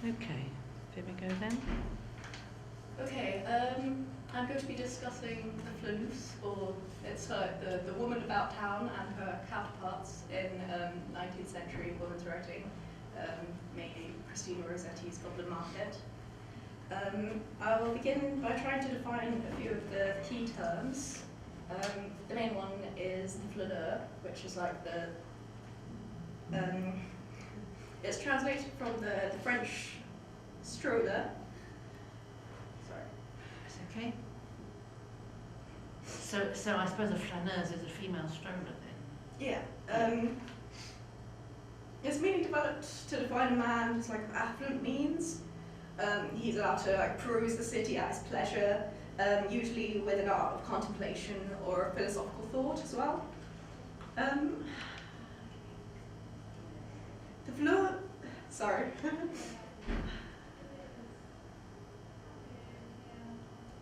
Okay, here we go then. Okay, I'm going to be discussing the Flanus, or it's like the woman about town and her counterparts in 19th century women's writing, mainly Christina Rossetti's Goblin Market. I will begin by trying to define a few of the key terms. The main one is the flaneur, which is like it's translated from the French stroller. Sorry. It's okay. So I suppose a flaneuse is a female stroller then? Yeah. Its meaning developed to define a man who's like of affluent means. He's allowed to like peruse the city at his pleasure, usually with an art of contemplation or a philosophical thought as well. The fleur, sorry.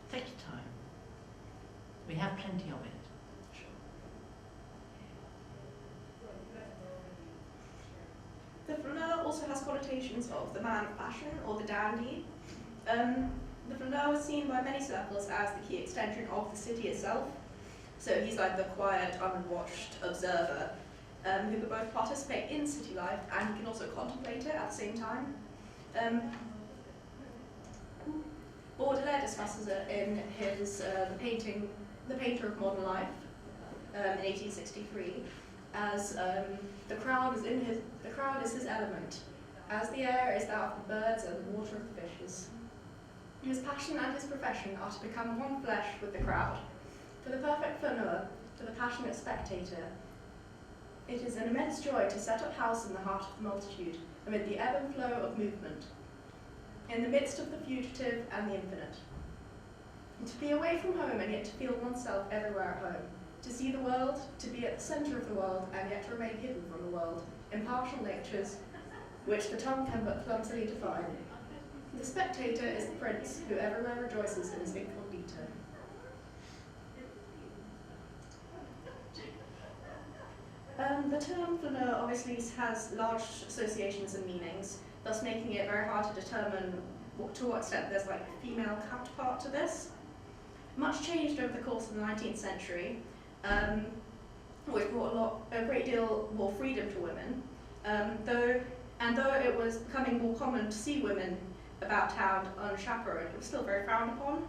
Take your time. We have plenty of it. The flaneur also has connotations of the man of fashion or the dandy. The flaneur was seen by many circles as the key extension of the city itself. So he's like the quiet, unwatched observer who could both participate in city life and he can also contemplate it at the same time. Baudelaire discusses it in his The Painter of Modern Life in 1863 as the crowd is his element, as the air is that of the birds and the water of the fishes. His passion and his profession are to become one flesh with the crowd. For the perfect flaneur, for the passionate spectator, it is an immense joy to set up house in the heart of the multitude, amid the ebb and flow of movement, in the midst of the fugitive and the infinite. And to be away from home and yet to feel oneself everywhere at home, to see the world, to be at the centre of the world and yet to remain hidden from the world, impartial natures which the tongue can but clumsily define. The spectator is the prince who everywhere rejoices in his incognito. The term flaneur obviously has large associations and meanings, thus making it very hard to determine to what extent there's like a female counterpart to this. Much changed over the course of the 19th century, which brought a great deal more freedom to women, though it was becoming more common to see women about town unchaperoned, it was still very frowned upon.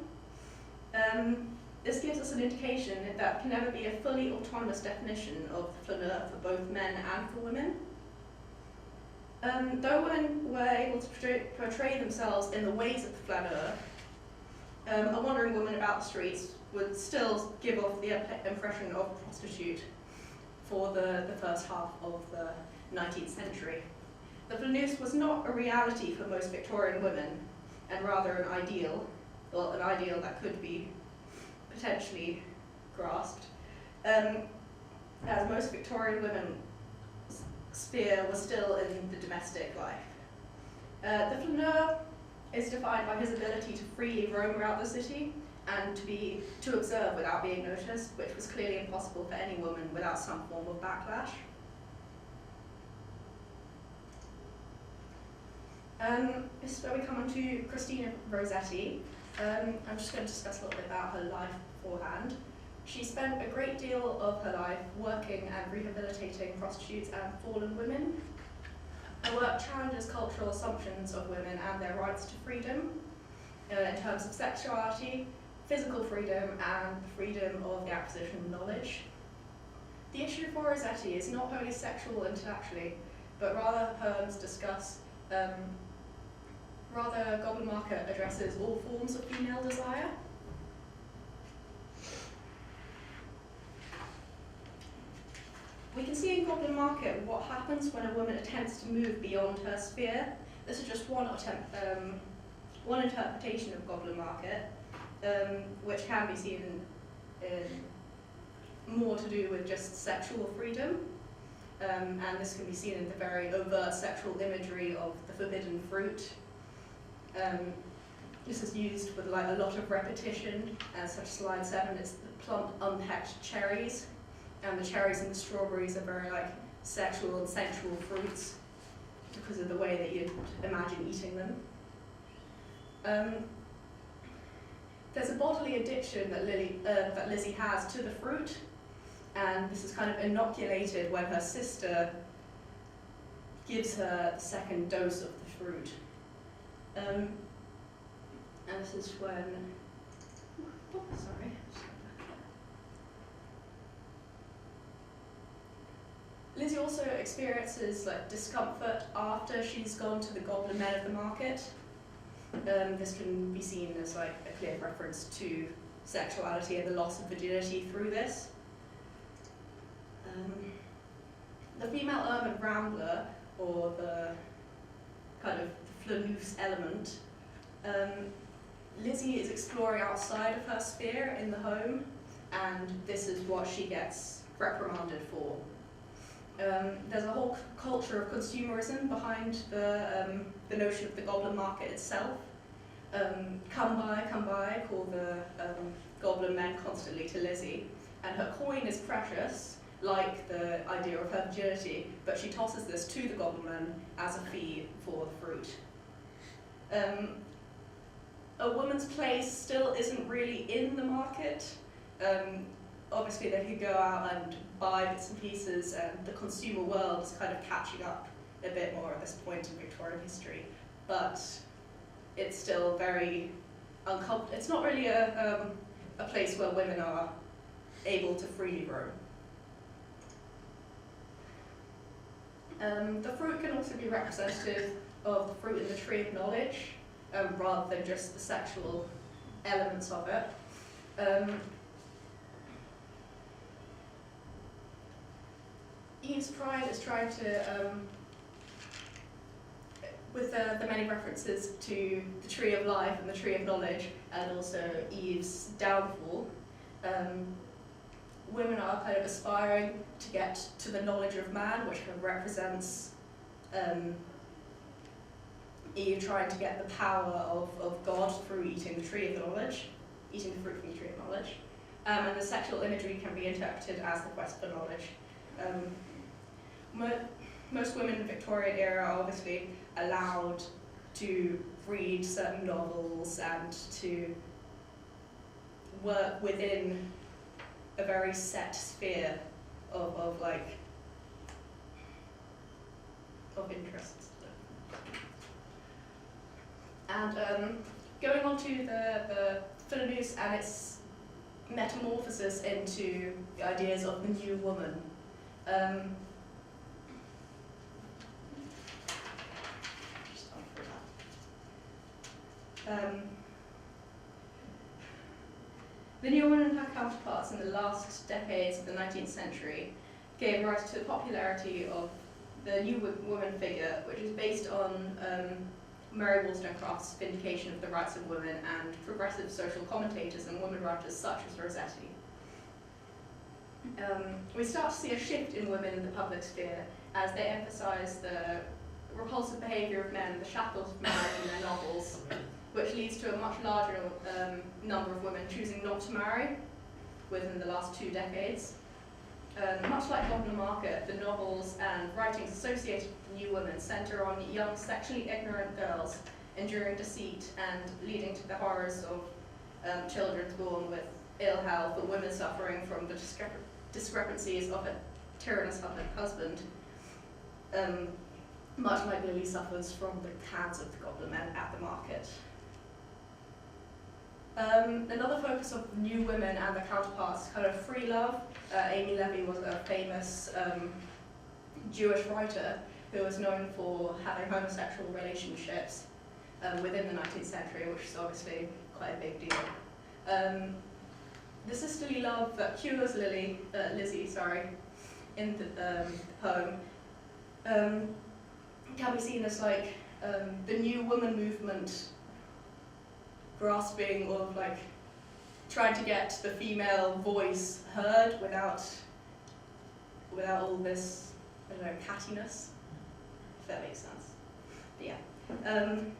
This gives us an indication that there can never be a fully autonomous definition of the flaneur for both men and for women. Though women were able to portray themselves in the ways of the flaneur, a wandering woman about the streets would still give off the impression of a prostitute for the first half of the 19th century. The flaneuse was not a reality for most Victorian women, and rather an ideal that could be potentially grasped, as most Victorian women's sphere was still in the domestic life. The flaneur is defined by his ability to freely roam around the city and to observe without being noticed, which was clearly impossible for any woman without some form of backlash. This is where we come on to Christina Rossetti. I'm just going to discuss a little bit about her life beforehand. She spent a great deal of her life working and rehabilitating prostitutes and fallen women. Her work challenges cultural assumptions of women and their rights to freedom in terms of sexuality, physical freedom, and the freedom of the acquisition of knowledge. The issue for Rossetti is not only sexual intellectually, but rather her poems discuss Goblin Market addresses all forms of female desire. We can see in Goblin Market what happens when a woman attempts to move beyond her sphere. This is just one interpretation of Goblin Market, which can be seen in more to do with just sexual freedom. And this can be seen in the very overt sexual imagery of the forbidden fruit. This is used with like a lot of repetition, such as slide 7, it's the plump, unpecked cherries, and the cherries and the strawberries are very like sexual and sensual fruits. because of the way that you'd imagine eating them. There's a bodily addiction that Lizzie has to the fruit, and this is kind of inoculated when her sister gives her the second dose of the fruit. And this is when, sorry. Lizzie also experiences like discomfort after she's gone to the goblin men of the market. This can be seen as like a clear reference to sexuality and the loss of virginity through this. The female urban rambler, or the kind of flaneur element, Lizzie is exploring outside of her sphere in the home, and this is what she gets reprimanded for. There's a whole culture of consumerism behind the notion of the goblin market itself. Come by, call the goblin men constantly to Lizzie, and her coin is precious, like the idea of her virginity, but she tosses this to the goblin men as a fee for the fruit. A woman's place still isn't really in the market. Obviously they could go out and buy bits and pieces, and the consumer world is kind of catching up a bit more at this point in Victorian history, but it's still very uncomfortable. It's not really a place where women are able to freely roam. The fruit can also be representative of the fruit in the tree of knowledge, rather than just the sexual elements of it. Eve's Pride is trying to, with the many references to the Tree of Life and the Tree of Knowledge, and also Eve's downfall, women are kind of aspiring to get to the knowledge of man, which kind of represents Eve trying to get the power of God through eating the Tree of Knowledge, eating the fruit from the Tree of Knowledge. And the sexual imagery can be interpreted as the quest for knowledge. Most women in the Victorian era are obviously allowed to read certain novels and to work within a very set sphere of interests. And going on to the flaneur and its metamorphosis into the ideas of the new woman. The new woman and her counterparts in the last decades of the 19th century gave rise to the popularity of the new woman figure, which is based on Mary Wollstonecraft's vindication of the rights of women and progressive social commentators and women writers such as Rossetti. We start to see a shift in women in the public sphere as they emphasise the repulsive behaviour of men, the shackles of marriage in their novels, which leads to a much larger number of women choosing not to marry within the last 2 decades. Much like Goblin Market, the novels and writings associated with the new women centre on young, sexually ignorant girls enduring deceit and leading to the horrors of children born with ill health, or women suffering from the discrepancies of a tyrannous husband, much like Lily suffers from the hands of the Goblin men at the market. Another focus of new women and their counterparts is kind of free love. Amy Levy was a famous Jewish writer who was known for having homosexual relationships within the 19th century, which is obviously quite a big deal. The sisterly love that cures Lizzie, in the poem can be seen as like the new woman movement grasping or like trying to get the female voice heard without all this, I don't know, cattiness, if that makes sense. But yeah. And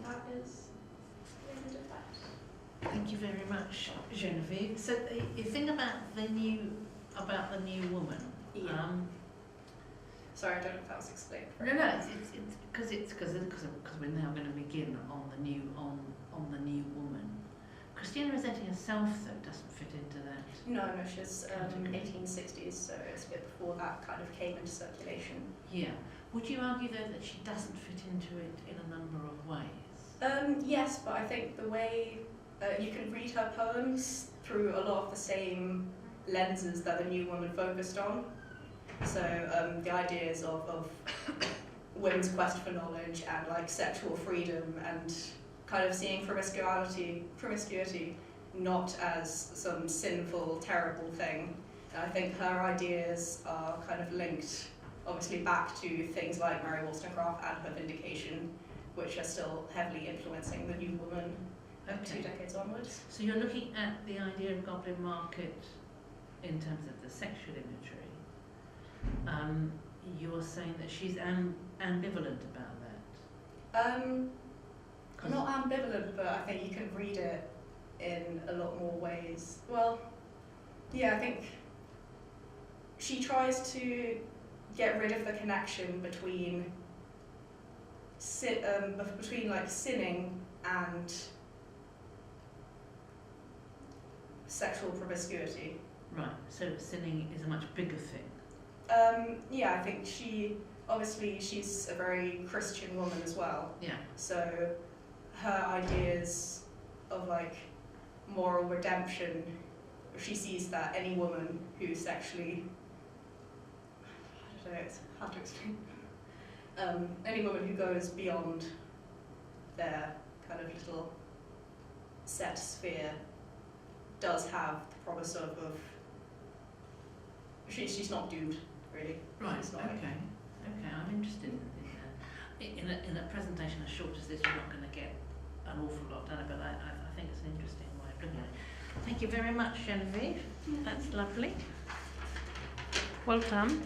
that is the end of that. Thank you very much, Genevieve. So you think about the new woman. Yeah. Sorry, I don't know if that was explained. No, no, it's because we're now going to begin on the new woman. Christina Rossetti herself though doesn't fit into that. No, she's 1860s, so it's a bit before that kind of came into circulation. Yeah. Would you argue though that she doesn't fit into it in a number of ways? Yes, but I think the way you can read her poems through a lot of the same lenses that the new woman focused on. So the ideas of women's quest for knowledge and like sexual freedom and kind of seeing promiscuity not as some sinful, terrible thing. And I think her ideas are kind of linked obviously back to things like Mary Wollstonecraft and her Vindication, which are still heavily influencing the new woman 2 decades onwards. So you're looking at the idea of Goblin Market in terms of the sexual imagery. You're saying that she's ambivalent about that. Not ambivalent, but I think you can read it in a lot more ways. Well, yeah, I think she tries to get rid of the connection between like sinning and sexual promiscuity. Right, so sinning is a much bigger thing. Yeah, I think she's a very Christian woman as well. Yeah. So her ideas of like moral redemption, she sees that any woman who sexually, I don't know, it's hard to explain. Any woman who goes beyond their kind of little set sphere does have the promise of she's not doomed, really. Right, She's not okay, I'm interested in a presentation as short as this. You're not going to get an awful lot done, but I think it's an interesting way of looking at it. Thank you very much, Genevieve. That's lovely. Well done.